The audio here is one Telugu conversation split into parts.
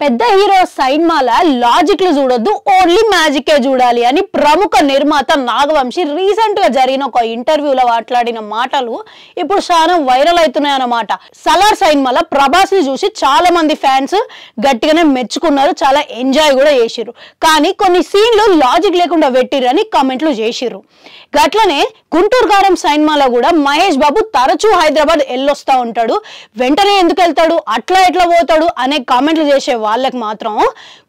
పెద్ద హీరో సైన్మాల లాజిక్లు చూడొద్దు, ఓన్లీ మ్యాజికే చూడాలి అని ప్రముఖ నిర్మాత నాగవంశి రీసెంట్ గా జరిగిన ఒక ఇంటర్వ్యూలో మాట్లాడిన మాటలు ఇప్పుడు చాలా వైరల్ అవుతున్నాయి అన్నమాట. సలార్ సైన్మాల ప్రభాస్ ని చూసి చాలా మంది ఫ్యాన్స్ గట్టిగానే మెచ్చుకున్నారు, చాలా ఎంజాయ్ కూడా చేసిర్రు. కానీ కొన్ని సీన్లు లాజిక్ లేకుండా పెట్టిరని కామెంట్లు చేసిర్రు. గట్లనే గుంటూరు కారం సైన్మాలో కూడా మహేష్ బాబు తరచూ హైదరాబాద్ వెళ్ళొస్తా ఉంటాడు, వెంటనే ఎందుకు వెళ్తాడు, అట్లా ఎట్లా పోతాడు అనే కామెంట్లు చేసే వాళ్ళకి మాత్రం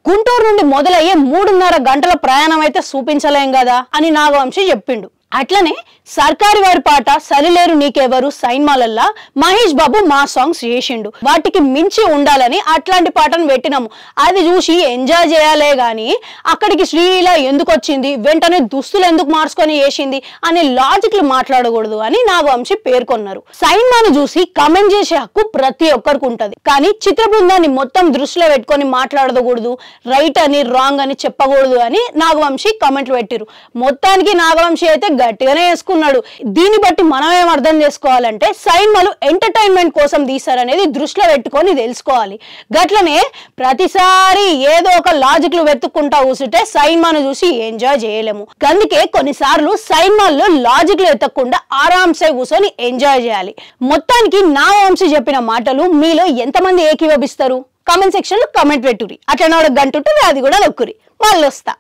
గుంటూరు నుండి మొదలయ్యే 3.5 గంటల ప్రయాణం అయితే చూపించలేం కదా అని నాగవంశి చెప్పిండు. అట్లనే సర్కారి వారి పాట సరిలేరు నీకెవరు సైన్మాలల్లా మహేష్ బాబు మా సాంగ్స్ చేసిండు, వాటికి మించి ఉండాలని అట్లాంటి పాటను పెట్టినాము, అది చూసి ఎంజాయ్ చేయాలే గాని అక్కడికి శ్రీలీల ఎందుకు వచ్చింది, వెంటనే దుస్తులు ఎందుకు మార్చుకొని చేసింది అనే లాజిక్లు మాట్లాడకూడదు అని నాగవంశి పేర్కొన్నారు. సైన్మాను చూసి కమెంట్ చేసే హక్కు ప్రతి ఒక్కరికి ఉంటది, కానీ చిత్ర బృందాన్ని మొత్తం దృష్టిలో పెట్టుకొని మాట్లాడకూడదు, రైట్ అని రాంగ్ అని చెప్పకూడదు అని నాగవంశి కమెంట్లు పెట్టిరు. మొత్తానికి నాగవంశి అయితే గట్టిగానే వేసుకున్నాడు. దీన్ని బట్టి మనం ఏం అర్థం చేసుకోవాలంటే సైన్మాలు ఎంటర్టైన్మెంట్ కోసం తీస్తారనేది దృష్టిలో పెట్టుకొని తెలుసుకోవాలి. గట్లనే ప్రతిసారి ఏదో ఒక లాజిక్లు వెతుక్కుంటా కూర్చుంటే సైన్మాను చూసి ఎంజాయ్ చేయలేము. అందుకే కొన్నిసార్లు సైన్మాల్లో లాజిక్లు వెతకకుండా ఆరాంసే కూర్చొని ఎంజాయ్ చేయాలి. మొత్తానికి నాగవంశి చెప్పిన మాటలు మీలో ఎంతమంది ఏకీభవిస్తారు? కామెంట్ సెక్షన్ లో కామెంట్ పెట్టురి. అట్లా 4 గంట ఉంటుంది, అది కూడా నొక్కురి. వాళ్ళు వస్తా.